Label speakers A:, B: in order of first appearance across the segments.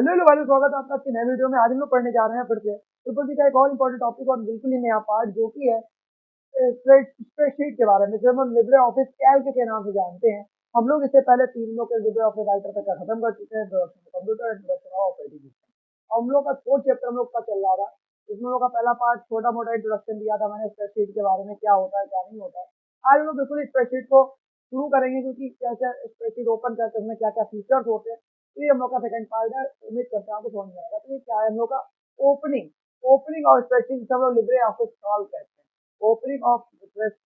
A: Hello वाले, स्वागत है आपका आपकी नए वीडियो में। आज हम लोग पढ़ने जा रहे हैं फिर से ट्रिपल सी का एक और इम्पोर्टेंट टॉपिक और बिल्कुल ही नया पार्ट, जो कि है स्प्रेडशीट के बारे में, जो हम लिब्रे ऑफिस कैल्क के नाम से जानते हैं। हम लोग इससे पहले 3 के लिब्रे ऑफिस राइटर तक का खत्म कर चुके हैं, कंप्यूटर, इंट्रोडक्शन और ऑपरेटिंग सिस्टम। हम लोग का फोर्थ चैप्टर हम लोग का चल रहा था। इसमें हम लोग का पहला पार्ट छोटा मोटा इंट्रोडक्शन दिया था मैंने स्प्रेडशीट के बारे में, क्या होता है क्या नहीं होता है। आज हम लोग बिल्कुल स्प्रेडशीट को शुरू करेंगे, क्योंकि कैसे स्प्रेडशीट ओपन करते हैं, उसमें क्या क्या फीचर्स होते हैं। तो ये हम लोग का सेकंड पार्ट है, उम्मीद करते हैं आपको समझ में आएगा। तो ये क्या है, हम लोग का ओपनिंग ओपनिंग और स्प्रेडशीट, सब लोग लिब्रे ऑफिस कॉल कहते हैं। ओपनिंग ऑफ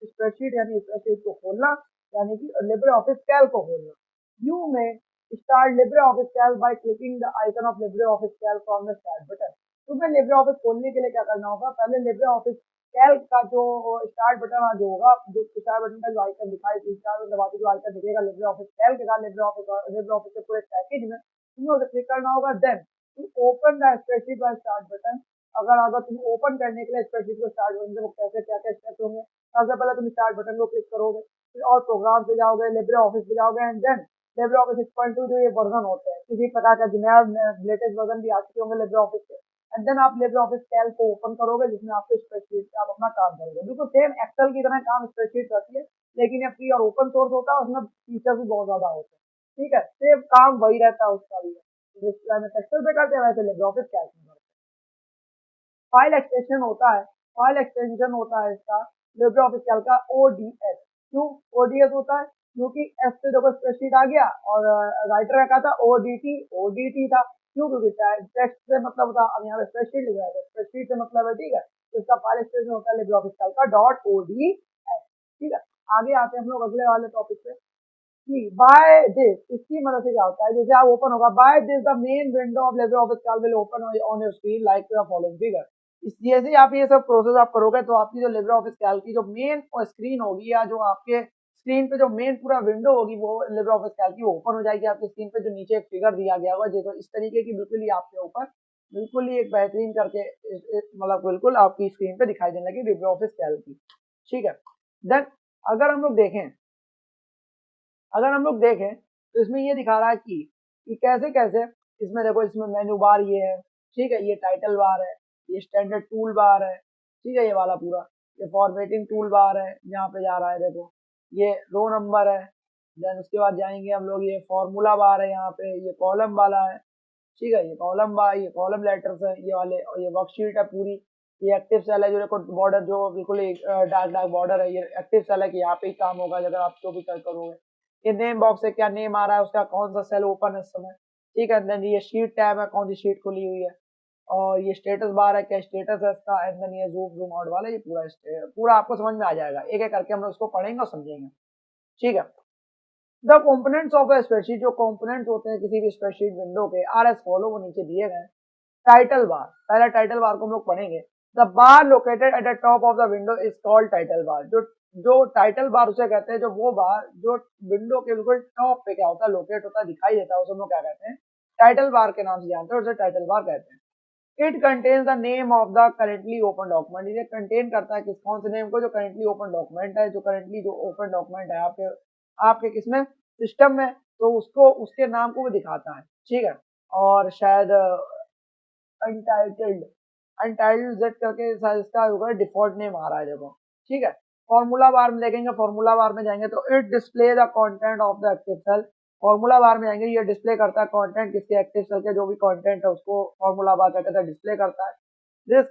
A: स्प्रेडशीट यानी स्प्रेडशीट को खोलना, यानी कि लिब्रे ऑफिस कैल्क को खोलना। यू में start Libre office Calc by clicking the icon of LibreOffice Calc from the start button. तुम्हें लिब्रे ऑफिस खोलने के लिए क्या करना होगा, पहले लिब्रे ऑफिस कैल्क का जो स्टार्ट बटन जो होगा, जो स्टार्ट बटन का जो आइकन दिखाई, स्टार बटन दबाते जो आइकन दिखेगा लिब्रे ऑफिस कैल्क का, लिब्रे ऑफिस के पूरे पैकेज में तुम्हें उसे क्लिक करना होगा। देन तुम open the spreadsheet by start button. अगर तुम ओपन करने के लिए स्प्रेडशीट को स्टार्ट बटन से कैसे क्या क्या स्टेप्स होंगे। सबसे पहले तुम स्टार्ट बटन को क्लिक करोगे, फिर और प्रोग्राम पे जाओगे, लिब्रे ऑफिस पे जाओगे, एंड देन लिब्रे ऑफिस 6.2 जो ये वर्जन होते हैं, किसी प्रकार का नया लेटेस्ट वर्जन भी आ चुके होंगे लिब्रे ऑफिस के। एंड देन आप लिब्रे ऑफिस कैल्क को ओपन करोगे, जिसमें आपको स्प्रेडशीट से आप अपना काम करोगे। बिल्कुल सेम एक्सेल की तरह काम स्प्रेडशीट करती है, लेकिन ये फ्री और ओपन सोर्स होता है, उसमें फीचर्स भी बहुत ज्यादा होते हैं। ठीक है, सेम काम वही रहता है उसका भी। एक्सेल पे करते हैं वैसे लिब्रे ऑफिस कैल्क में करते हैं। फाइल एक्सटेंशन होता है, फाइल एक्सटेंशन होता है इसका लिब्रे ऑफिस कैल्क का ओडीएस। क्यों ओडीएस होता है, क्योंकि एस से देखो स्प्रेडशीट आ गया, और राइटर का था ओडीटी, ओडीटी था। क्यों, क्योंकि टेक्स्ट से मतलब था, अब यहाँ पे स्प्रेडशीट लिख रहा है, स्प्रेडशीट से मतलब है। ठीक है, तो इसका फाइल एक्सटेंशन होता है लिब्रे ऑफिस कैल्क का डॉट ओडीएस। ठीक है, आगे आते हैं हम लोग अगले वाले टॉपिक पे कि बाय दिस, इसकी मदद से क्या होता है। जैसे आप ओपन होगा, by this the main window of LibreOffice Calc will open on your screen like the following figure. जैसे आप ये सब प्रोसेस आप करोगे, तो आपकी जो लिब्रे ऑफिस कैल्क की जो मेन स्क्रीन होगी, या जो आपके स्क्रीन पे जो मेन पूरा विंडो होगी, वो लिब्रे ऑफिस कैल्क की ओपन हो जाएगी आपकी स्क्रीन पे। जो नीचे एक फिगर दिया गया होगा, जो इस तरीके की बिल्कुल ही आपके ऊपर बिल्कुल ही एक बेहतरीन करके मतलब बिल्कुल आपकी स्क्रीन पे दिखाई देने लगी लिब्रे ऑफिस कैल्क की। ठीक है, देन अगर हम लोग देखें अगर हम लोग देखें तो इसमें ये दिखा रहा है कि कैसे कैसे इसमें देखो, इसमें मेन्यू बार ये है। ठीक है, ये टाइटल बार है, ये स्टैंडर्ड टूल बार है। ठीक है, ये वाला पूरा, ये फॉर्मेटिंग टूल बार है, यहाँ पे जा रहा है देखो, ये रो नंबर है। देन उसके बाद जाएंगे हम लोग, ये फॉर्मूला बार है, यहाँ पे ये कॉलम वाला है। ठीक है, ये कॉलम बार, ये कॉलम लेटर्स है, ये वाले, और ये वर्कशीट है पूरी। ये एक्टिव सेल है, जो देखो बॉर्डर जो बिल्कुल डार्क डार्क बॉर्डर है, ये एक्टिव सेल है कि यहाँ पे ही काम होगा अगर आप जो भी करोगे। ये नेम बॉक्स है, क्या नेम आ रहा है उसका, कौन सा सेल ओपन है इस समय। ठीक है, देन ये शीट टैब है, कौन सी शीट खुली हुई है। और ये स्टेटस बार है, क्या स्टेटस है इसका। एंड देन ये जूम आउट वाला, ये पूरा आपको समझ में आ जाएगा। एक एक करके हम लोग इसको पढ़ेंगे और समझेंगे। ठीक है, the components of A spreadsheet, जो कंपोनेंट्स होते हैं किसी भी स्प्रेडशीट विंडो के, आर एस फॉलो, वो नीचे दिए गए। टाइटल बार, पहला टाइटल बार को हम लोग पढ़ेंगे। The bar located at the top of the window is called title bar. जो जो टाइटल बार उसे कहते हैं, जो वो बार जो विंडो के बिल्कुल टॉप पे क्या होता है, लोकेट होता है, दिखाई देता है, उसे हम लोग क्या कहते हैं, टाइटल बार के नाम से जानते हैं, उसे टाइटल बार कहते हैं। It contains the name of the currently open document. ये कंटेन करता है किस कौन से नेम को, जो करेंटली ओपन डॉक्यूमेंट है, जो करेंटली जो ओपन डॉक्यूमेंट है आपके आपके किसमें, सिस्टम में, तो उसको उसके नाम को वो दिखाता है। ठीक है, और शायद अनटाइटल्ड अनटाइटल्ड जेड करके इसका होगा डिफॉल्ट नेम आ रहा है देखो। ठीक है, फॉर्मूला बार में देखेंगे, फॉर्मूला बार में जाएंगे तो it display the content of the active cell. Formula bar में जाएंगे, ये डिस्प्ले करता है कंटेंट किसके, एक्टिव सेल के जो भी कंटेंट है उसको फॉर्मूला बार क्या कहता है, डिस्प्ले करता है। This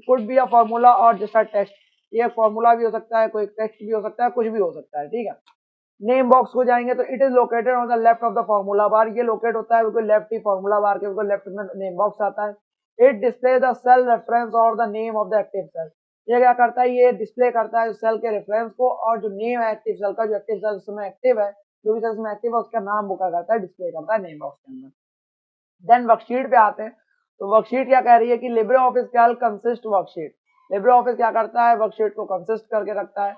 A: could be a formula और जस्ट अ टेक्स्ट। ये फॉर्मूला भी हो सकता है, कोई टेक्स्ट भी हो सकता है, कुछ भी हो सकता है। ठीक है, नेम बॉक्स को जाएंगे तो it is located on the left of the formula bar. ये लोकेट होता है बिल्कुल लेफ्ट ही, फॉर्मूला बार के बिल्कुल लेफ्ट में नेम बॉक्स आता है। It display the cell reference और the name of the active cell. ये क्या करता है, ये डिस्प्ले करता है सेल के रेफरेंस को, और जो नेम है एक्टिव सेल का, जो एक्टिव सेल उसमें एक्टिव है, जो भी सेल में एक्टिव है उसका नाम बुका करता है, डिस्प्ले करता है नेम बॉक्स के अंदर। देन वर्कशीट पे आते हैं, तो वर्कशीट क्या कह रही है कि LibreOffice Calc consist worksheet. LibreOffice क्या करता है, वर्कशीट को कंसिस्ट करके रखता है।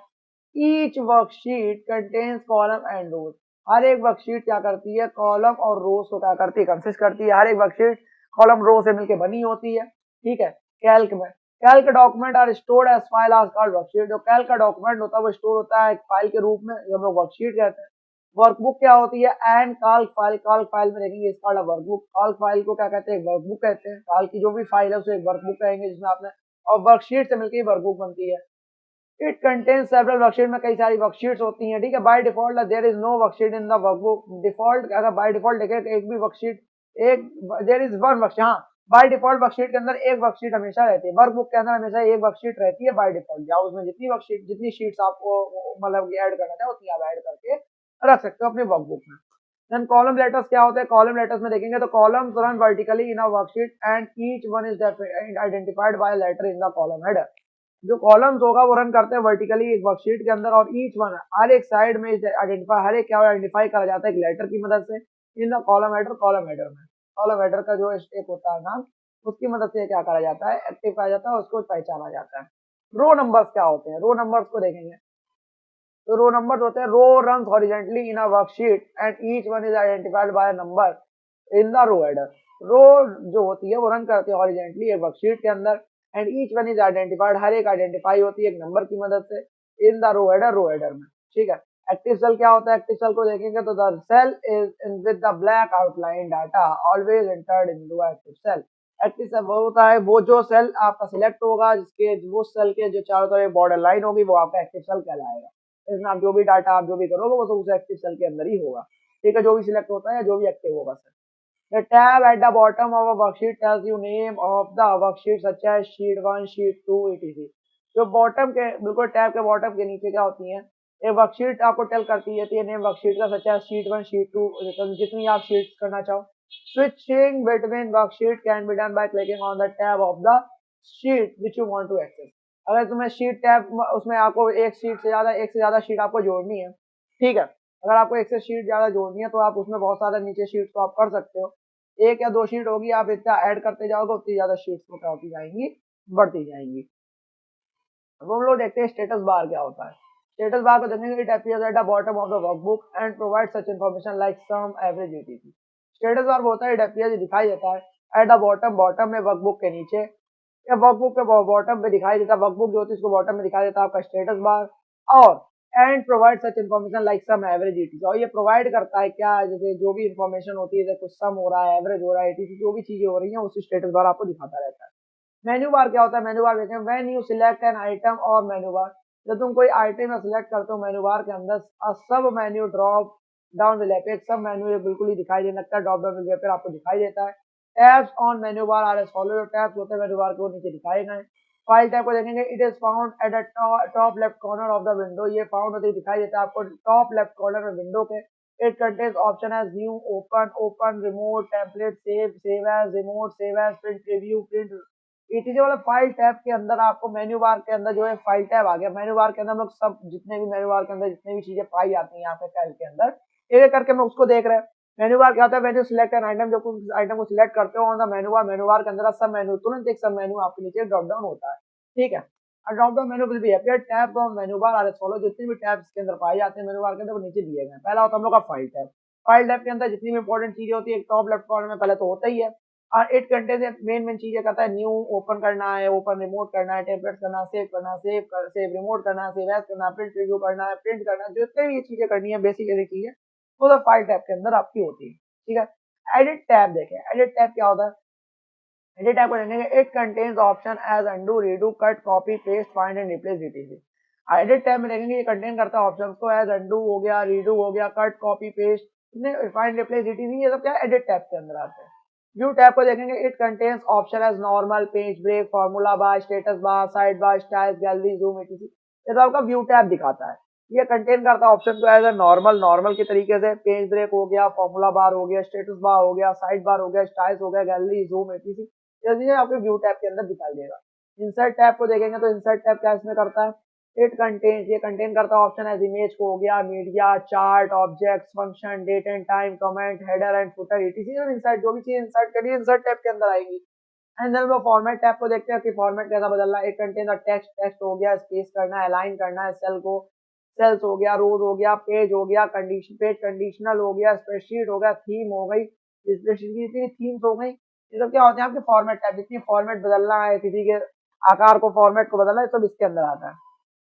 A: Each worksheet contains column and rows. हर एक वर्कशीट क्या करती है, कॉलम और रोज को क्या करती है, कंसिस्ट करती है। हर एक वर्कशीट कॉलम रो से मिलकर बनी होती है। ठीक है, कैल्क में Calc document are stored as file are called worksheet. जो कैल्क का डॉक्यूमेंट होता है वो स्टोर होता है एक फाइल के रूप में, जो हम लोग वर्कशीट कहते हैं। वर्कबुक क्या होती है? एंड काल्क फाइल में देखेंगे इसका वर्कबुक। काल्क फाइल को क्या कहते हैं? वर्कबुक कहते हैं। काल्क की जो भी फाइल है उसे एक वर्कबुक कहेंगे, जिसमें आपने और वर्कशीट से मिलकर वर्कबुक बनती है। इट कंटेन्स सेवरल वर्कशीट, में कई सारी वर्कशीट्स होती हैं, ठीक है। By default there is no worksheet in the workbook. Default अगर बाय डिफॉल्ट देखें तो एक भी वर्कशीट एक देयर इज वन वर्कशीट, हाँ बाय डिफॉल्ट वर्कशीट के अंदर एक वर्कशीट हमेशा रहती है। वर्कबुक के अंदर हमेशा एक वर्कशीट रहती है बाय डिफॉल्ट। या उसमें जितनी वर्कशीट जितनी शीट्स आपको मतलब ऐड करना है उतनी आप ऐड करके रख सकते हो अपनी वर्कबुक में। देन कॉलम लेटर्स क्या होते हैं? कॉलम लेटर्स में देखेंगे तो columns run vertically in a worksheet and each one is identified by letter in the column header. जो कॉलम्स होगा वो रन करते हैं वर्टिकली एक वर्कशीट के अंदर, और ईच वन हर एक साइड में आइडेंटिफाई हर एक क्या आइडेंटिफाई करा जाता है एक लेटर की मदद से इन द कॉलम हेडर में। कॉलम हेडर का जो एक होता है नाम, उसकी मदद से क्या करा जाता है? एक्टिव करा जाता है, उसको पहचाना जाता है। रो नंबर्स क्या होते हैं? रो नंबर्स को देखेंगे तो रो नंबर्स होते हैं row run horizontally in a worksheet and each one is identified by number in the row header. Row जो होती है वो रन करती है हॉरिजेंटली एक वर्कशीट के अंदर, and each one is identified हर एक आइडेंटिफाई होती है एक नंबर की मदद से इन द रो हेडर में, ठीक है। एक्टिव सेल क्या होता है? एक्टिव सेल को देखेंगे तो the cell is with the black outline data always entered into active cell. Active cell वो होता है वो जो सेल आपका सिलेक्ट होगा जिसके वो सेल के जो चारों तरफ बॉर्डर लाइन होगी वो आपका एक्टिव सेल कहलाएगा। इसमें आप जो भी डाटा आप जो भी करोगे वो सब उस एक्टिव सेल के अंदर ही होगा, ठीक है। जो भी सिलेक्ट होता है जो भी एक्टिव होगा sir. The tab at the bottom of a worksheet tells you name of the worksheet such as sheet 1, sheet 2, etc. जो बॉटम के बिल्कुल टैब के बॉटम के नीचे क्या होती है? ये वर्कशीट आपको टेल करती है नेम वर्कशीट का, सच एज शीट 1, शीट 2, जितनी आप शीट्स करना चाहो। Switching between worksheet can be done by clicking on the tab of the sheet which you want to access. अगर तुम्हें शीट टैब उसमें आपको एक से ज्यादा शीट आपको जोड़नी है, ठीक है। अगर आपको एक से शीट ज्यादा जोड़नी है तो आप उसमें बहुत सारे नीचे शीट्स को आप कर सकते हो। एक या दो शीट होगी, आप इतना ऐड करते जाओगे उतनी ज्यादा शीट्स को क्या होती जाएंगी? बढ़ती जाएंगी। अब हम लोग देखते हैं स्टेटस बार क्या होता है। स्टेटस बार को देखेंगे, it appears at the bottom of the workbook and provide such information like sum average etc. Status bar होता है, इट अपीयर्स दिखाई देता है एट द बॉटम, बॉटम में वर्कबुक के नीचे या वर्कबुक के बॉटम पे दिखाई देता है। वर्कबुक जो होती है उसको बॉटम में दिखाई देता है आपका स्टेटस बार। और and provide such information like sum average etc, और ये प्रोवाइड करता है क्या? जैसे जो भी इन्फॉर्मेशन होती है, जैसे कुछ सम हो रहा है, एवरेज हो रहा है, एटीसी जो भी चीजें हो रही है उसी स्टेटस बार आपको दिखाता रहता है। मेन्यू बार क्या होता है? मेन्यू बार देखें, when you select an item और मेन्यू बार, जब तुम कोई आइटम सिलेक्ट करते हो मेन्यू बार के अंदर, सब menu drop down will appear, सब मेन्यू बिल्कुल ही दिखाई देने लगता है, ड्रॉप डाउन विल अपीयर आपको दिखाई देता है। Tabs on menu bar are as follow, जो टैब्स होते हैं मेन्यू बार के वो नीचे दिखाए गए। फाइल टैब को देखेंगे, it is found at the top left corner of the window, ये फाउंड होते दिखाई देता है आपको टॉप लेफ्ट कॉर्नर में विंडो के। It contains option as new, open, open, remote, template, save, save as, remote, save as, print review, print etc वाला file tab के अंदर आपको मेन्यू बार के अंदर जो है फाइल टैब आ गया। मेन्यू बार के अंदर हम लोग सब जितने भी मेन्यू बार के अंदर जितने भी चीजें पाई जाती हैं यहाँ पे फाइल के अंदर, एक एक करके हम उसको देख रहे हैं। मेन्यू बार क्या होता है? मेन्यू सिलेक्ट एन आइटम, जब तुम आइटम को सिलेक्ट करते हो ऑन द मेन्यू बार के अंदर सब मेन्यू तुरंत एक सब मेन्यू आपके नीचे ड्रॉप डाउन होता है, ठीक है। Drop down menu will be appear tab on menu bar are as follow, जितने भी टैब्स के अंदर पाए जाते हैं मेन्यू बार के अंदर वो नीचे दिए गए। पहला होता है हम लोग का फाइल टैब। फाइल टैब के अंदर जितनी भी इंपॉर्टेंट चीजें होती है टॉप लेफ्ट कॉर्नर में पहले तो होता ही है, और इट कंटेन्स मेन चीजें करता है, न्यू, ओपन करना है, ओपन रिमोट करना है, टेम्पलेट करना, सेव रिमोट करना, सेव एज करना, प्रिंट रिव्यू करना है, प्रिंट करना, जितने भी ये चीजें करनी है बेसिक चीजें वो तो फाइल टैब के अंदर आपकी होती है, ठीक है। एडिट टैब देखें, एडिट टैब क्या होता है? एडिट टैब को देखेंगे, it contains option as undo, redo, cut, copy, paste, find and replace etc. Edit tab में देखेंगे ये कंटेन करता है ऑप्शंस को, एज अंडू हो गया, रीडू हो गया, cut, copy, paste, find, replace etc, ये सब क्या एडिट टैब के अंदर आते हैं। व्यू टैब को देखेंगे, it contains option as normal, page break, formula bar, status bar, side bar, styles, gallery, zoom, etc, ये सब आपका व्यू टैब दिखाता है। ये कंटेन करता है ऑप्शन को एज ए नॉर्मल के तरीके से, पेज ब्रेक हो गया, फार्मूला बार हो गया, स्टेटस बार हो गया, साइड बार हो गया, स्टाइल्स हो गया, गैलरी, जूम, एटीसी, ये चीजें आपके व्यू टैब के अंदर दिखाई देगा। इंसर्ट टैब को देखेंगे तो इंसर्ट टैब क्या इसमें करता है? ये कंटेन करता है ऑप्शन एज इमेज को हो गया, media, chart, objects, function, date and time, comment, header and footer, etc, insert जो भी चीज इंसर्ट करनी है इंसर्ट टैब के अंदर आएगी। एंड देन वो फॉर्मेट टैब को देखते हैं कि फॉर्मेट कैसा बदलना है। एक कंटेन टेक्स्ट, टेक्स्ट हो गया, स्पेस करना है, अलाइन करना है सेल को, सेल्स हो गया, रोज हो गया, पेज हो गया, कंडीशन, पेज कंडीशनल हो गया, स्प्रेडशीट हो गया, थीम हो गई, स्प्रेडशीट की जितनी थीम्स हो गई, ये सब क्या होते हैं आपके फॉर्मेट टैब। जितनी फॉर्मेट बदलना है, किसी के आकार को फॉर्मेट को बदलना है, सब इसके अंदर आता है।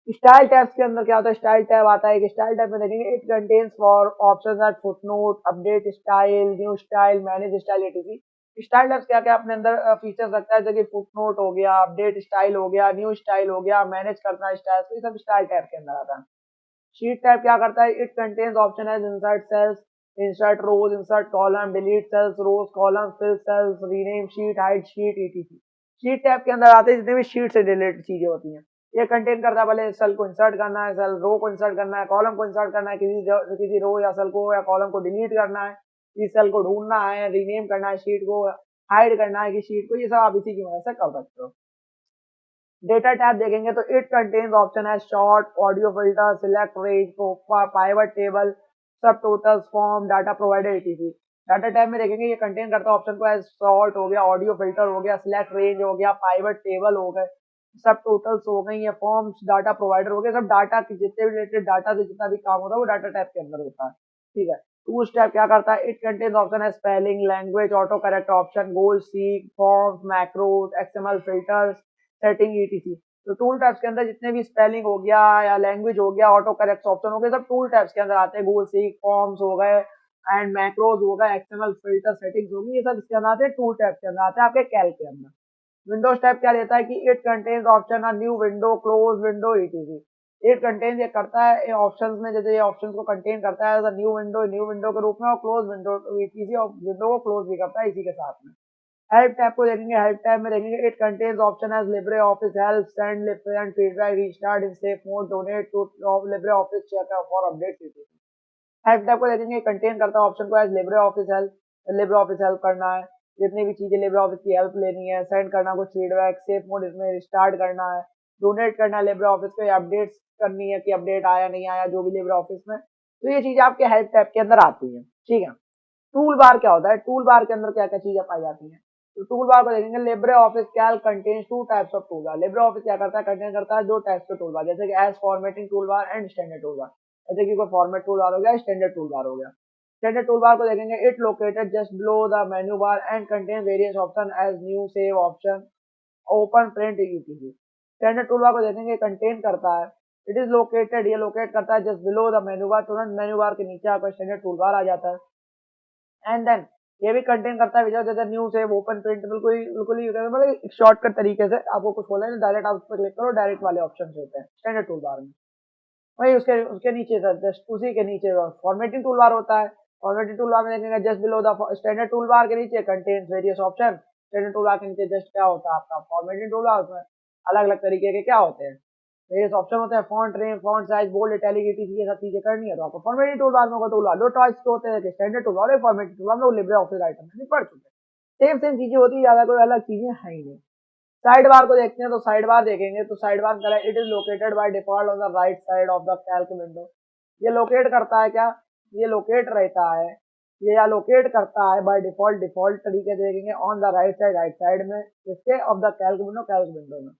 A: स्टाइल टैब्स के अंदर क्या होता है, स्टाइल टैब आता है, एक स्टाइल टैब में देखेंगे it contains for options at footnote, update style, new style, manage style etc. Style tabs क्या क्या अपने अंदर फीचर्स रखता है, जैसे फुटनोट हो गया, अपडेट स्टाइल हो गया, न्यू स्टाइल हो गया, मैनेज करना स्टाइल, तो ये सब स्टाइल टैब के अंदर आता है। शीट टैब क्या करता है, it contains option as insert cells, insert rows, insert column, delete cells, rows column, fill cells, rename sheet, hide sheet, etc. Sheet tab के अंदर आते हैं जितने भी शीट से रिलेटेड चीजें होती हैं। ये कंटेन करता है भले सेल को इंसर्ट करना है, सेल रो को इंसर्ट करना है, कॉलम को इंसर्ट करना है, किसी रो या सेल को या कॉलम को डिलीट करना है, किसी सेल को ढूंढना है, रीनेम करना है, शीट को हाइड करना है कि शीट को, ये सब आप इसी की मदद से कर सकते हो। डेटा टैब देखेंगे तो इट कंटेन्स ऑप्शन है sort, auto filter, select range, pivot table, sub totals, form, data provider, etc. Data tab में देखेंगे ये कंटेन करता है ऑप्शन को एज शॉर्ट हो गया, ऑडियो फिल्टर हो गया, सिलेक्ट रेंज हो गया, पाइवट टेबल हो गए, सब टोटल्स हो गई है, फॉर्म्स, डाटा प्रोवाइडर हो गया, सब डाटा के जितने भी रिलेटेड डाटा से जितना भी काम होता है वो डाटा टैब के अंदर होता है। ठीक है, टूल्स टैब क्या करता है, इट कंटेन्स ऑप्शन है spelling, language, auto correct option, goal seek, forms, macros, XML filters, setting, etc. तो टूल टैब्स के अंदर जितने भी स्पेलिंग हो गया या लैंग्वेज हो गया, ऑटो करेक्ट ऑप्शन हो गए, सब टूल टैब्स के अंदर आते हैं। गूगल सीक, फॉर्म्स हो गए एंड मैक्रोज हो गए, एक्सएमएल फिल्टर, सेटिंग्स होगी, ये सब इसके अंदर आते हैं, टूल टैब्स के अंदर आते हैं आपके कैल के अंदर। विंडोज टैब क्या देता है कि it contains option a new window, close window, etc. It contains ये करता है ऑप्शंस में, जैसे ये ऑप्शंस को कंटेन करता है न्यू विंडो के रूप में, और क्लोज विंडो ईटीसी, और विंडो को क्लोज भी करता है इसी के साथ में। हेल्प टैब को देखेंगे, हेल्प टैब में देखेंगे it contains option as LibreOffice help, send and feedback, restart in safe mode, donate to LibreOffice check for update. Help tab को देखेंगे कंटेन करता है ऑप्शन को as LibreOffice help, LibreOffice help करना है, जितनी भी चीजें लिब्रे ऑफिस की हेल्प लेनी है, सेंड करना कुछ फीडबैक, सेफ मोड इसमें रिस्टार्ट करना है, डोनेट करना है लिब्रे ऑफिस को, अपडेट्स करनी है कि अपडेट आया नहीं आया जो भी लिब्रे ऑफिस में। तो ये चीजें आपके हेल्प टैब के अंदर आती है। ठीक है, टूल बार क्या होता है, टूल बार के अंदर क्या क्या चीजें पाई जाती हैं, तो टूल बार को देखेंगे, Libre office Calc contains two types of tool bar. Libre office क्या करता है, कंटेन करता है दो टाइप्स के टूल बार, जैसे कि as formatting tool bar and standard tool bar. जैसे कि कोई फॉर्मेट टूल बार हो गया, स्टैंडर्ड टूल बार हो गया। स्टैंडर्ड टूल बार को देखेंगे, it located just below the menu bar and contain various option as new, save option, open, print, etc. Standard tool bar को देखेंगे, कंटेन करता है, इट इज लोकेटेड, ये लोकेट करता है just below the menu bar, तुरंत menu बार के नीचे आपका स्टैंडर्ड टूल बार आ जाता है। एंड देन ये भी कंटेन करता है विजय, जैसे न्यू सेव, ओपन, प्रिंट, बिल्कुल ही मतलब एक शॉर्टकट तरीके से आपको कुछ खोलना है, डायरेक्ट आप उस पर क्लिक करो, डायरेक्ट वाले ऑप्शन होते हैं स्टैंडर्ड टूल बार में। वही उसके उसके नीचे सर, जस्ट उसी के नीचे फॉर्मेटिंग टूल बार होता है। फॉर्मेटिंग टूल बार में देखेंगे just below the standard tool बार के नीचे contains various option, standard tool बार के नीचे जस्ट क्या होता है आपका फॉर्मेटिंग टूल बार, उसमें अलग अलग तरीके के क्या होते हैं, वेरियस ऑप्शन होते हैं, font range, font size, bold, italic, etc, ये सब चीजें करनी है तो आपको फॉर्मेटिंग टूल बार में होगा। टूल बार दो टाइप्स के होते हैं, स्टैंडर्ड टूल बार और फॉर्मेटिंग टूल बार में, वो लिब्रे ऑफिस आइटम में पढ़ चुके हैं। सेम चीजें होती है, ज्यादा कोई अलग चीजें है ही नहीं। साइड बार को देखते हैं, तो साइड बार देखेंगे तो साइड बार करें, it is located by default on the right side of the Calc window. ये लोकेट करता है क्या, ये लोकेट रहता है, ये या लोकेट करता है बाय डिफॉल्ट, डिफॉल्ट तरीके से देखेंगे ऑन द राइट साइड में इसके ऑफ द कैल्क विंडो में।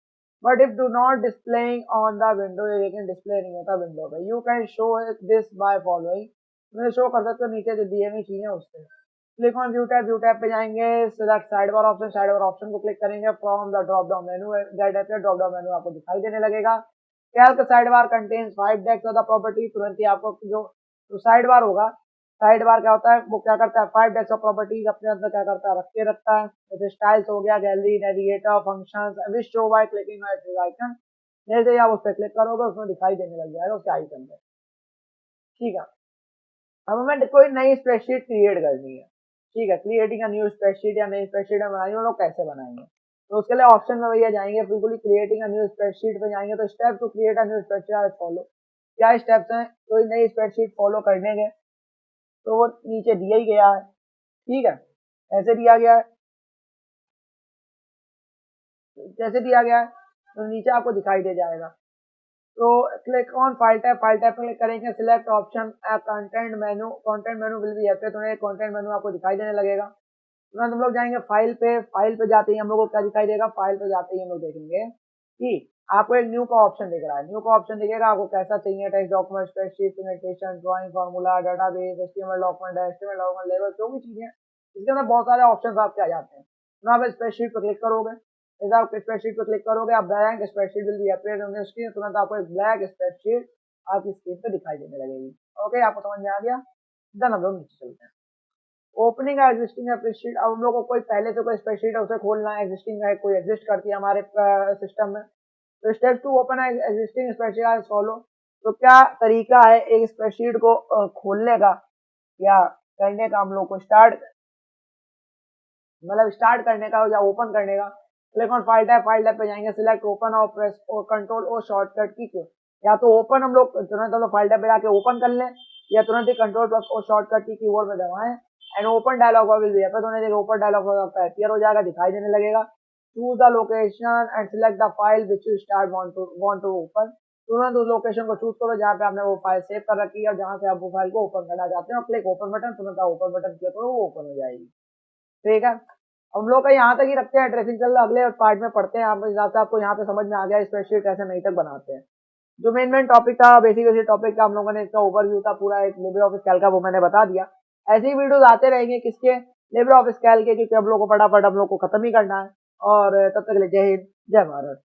A: But if do not displaying on the window, ये लेकिन डिस्प्ले नहीं होता विंडो पे, you can show this by following, मैं शो कर सकते हो नीचे जो दिए हुई चीजें उससे। क्लिक ऑन व्यू टैब पे जाएंगे, select side bar option, side bar option को क्लिक करेंगे, from the drop down menu, drop down menu आपको दिखाई देने लगेगा। Calc side bar contains 5 decks of the property, तुरंत ही आपको जो तो साइड बार होगा, साइड बार क्या होता है, वो क्या करता है 5 डेक्स ऑफ प्रॉपर्टीज अपने अंदर क्या करता है रख के रखता है, जैसे स्टाइल्स हो गया, gallery, navigator, functions, which show by clicking icon, जैसे ही आप उस पर क्लिक करोगे उसमें दिखाई देने लग जाएगा उसके आइकन पे। ठीक है, अब हमें कोई नई स्प्रेडशीट क्रिएट करनी है। ठीक है, क्रिएटिंग अ न्यू स्प्रेडशीट या नई स्प्रेडशीट हम बनाएंगे, हम लोग कैसे बनाएंगे, तो उसके लिए ऑप्शन में भैया जाएंगे, बिल्कुल ही क्रिएटिंग अ न्यू स्प्रेडशीट पे जाएंगे, तो step to create a new spreadsheet follow, क्या स्टेप्स हैं कोई नई स्प्रेडशीट फॉलो करने के, तो वो नीचे दिया ही गया है। ठीक है, ऐसे दिया गया है, जैसे दिया गया है तो नीचे आपको दिखाई दे जाएगा। तो क्लिक ऑन फाइल टैब पे क्लिक करेंगे, select option content menu will be appear, तो कंटेंट मेनू आपको दिखाई देने लगेगा। तुरंत हम लोग जाएंगे फाइल पे जाते ही हम लोग को क्या दिखाई देगा, फाइल पे जाते ही हम लोग देखेंगे कि आपको एक न्यू का ऑप्शन दिख रहा है, न्यू का ऑप्शन दिखेगा, आपको कैसा चाहिए, text document, spreadsheet, presentation, drawing, formula, database, HTML document, level, जो भी चीजें इसके अंदर बहुत सारे ऑप्शन आपके आ जाते हैं। आप स्प्रेडशीट पर क्लिक करोगे, जैसे आप स्प्रेडशीट पर क्लिक करोगे, आप blank spreadsheet will be appear on the screen, तुरंत आपको एक ब्लैक स्प्रेडशीट आपकी स्क्रीन पे दिखाई देने लगेगी। ओके, आपको समझ में आ गया। देन हम लोग नीचे चलते हैं। ओपनिंग एग्जिस्टिंग स्प्रेडशीट, अब हम लोग को कोई पहले से कोई स्प्रेडशीट है उसे खोलना है, एग्जिस्टिंग है, कोई एग्जिस्ट करती है हमारे सिस्टम में। तो step to open existing spreadsheet as follow. तो क्या तरीका है एक स्प्रेडशीट को खोलने का या करने का, हम लोग को स्टार्ट करने का या ओपन करने का। क्लिक ऑन फाइल टैब पे जाएंगे, सिलेक्ट ओपन और प्रेस और कंट्रोल और शॉर्टकट की क्यों, या तो ओपन हम लोग तुरंत हम लोग फाइल टैब पे जाके ओपन कर लें, या तुरंत ही कंट्रोल प्लस और शॉर्टकट की कीबोर्ड पे दबाएं and open dialog box will be appear. तो देखिए ओपन डायलॉग बॉक्स आपका अपीयर हो जाएगा, दिखाई देने लगेगा। Choose the location and select the file which you start want to open. तुरंत उस लोकेशन को चूज करो जहाँ पे आपने वो फाइल सेव कर रखी है और जहाँ से आप वो फाइल को ओपन करना चाहते हैं, और क्लिक ओपन बटन, तुरंत आप ओपन बटन क्लिक करो, वो ओपन हो जाएगी। ठीक है, हम लोग का यहाँ तक ही रखते हैं, ड्रेसिंग चल रहा, अगले पार्ट में पढ़ते हैं। आप हिसाब से आपको यहाँ पे समझ में आ गया स्प्रेडशीट कैसे नहीं तक बनाते हैं। जो मेन टॉपिक था, बेसिक टॉपिक था, हम लोगों ने इसका ओवरव्यू था पूरा एक लिब्रे ऑफिस कैल्क का, वो मैंने बता दिया। ऐसे ही वीडियोस आते रहेंगे किसके, लिब्रे ऑफिस कैल्क के, क्योंकि हम लोग को फटाफट हम लोग को खत्म ही करना है। और तब तक के लिए जय हिंद, जय भारत।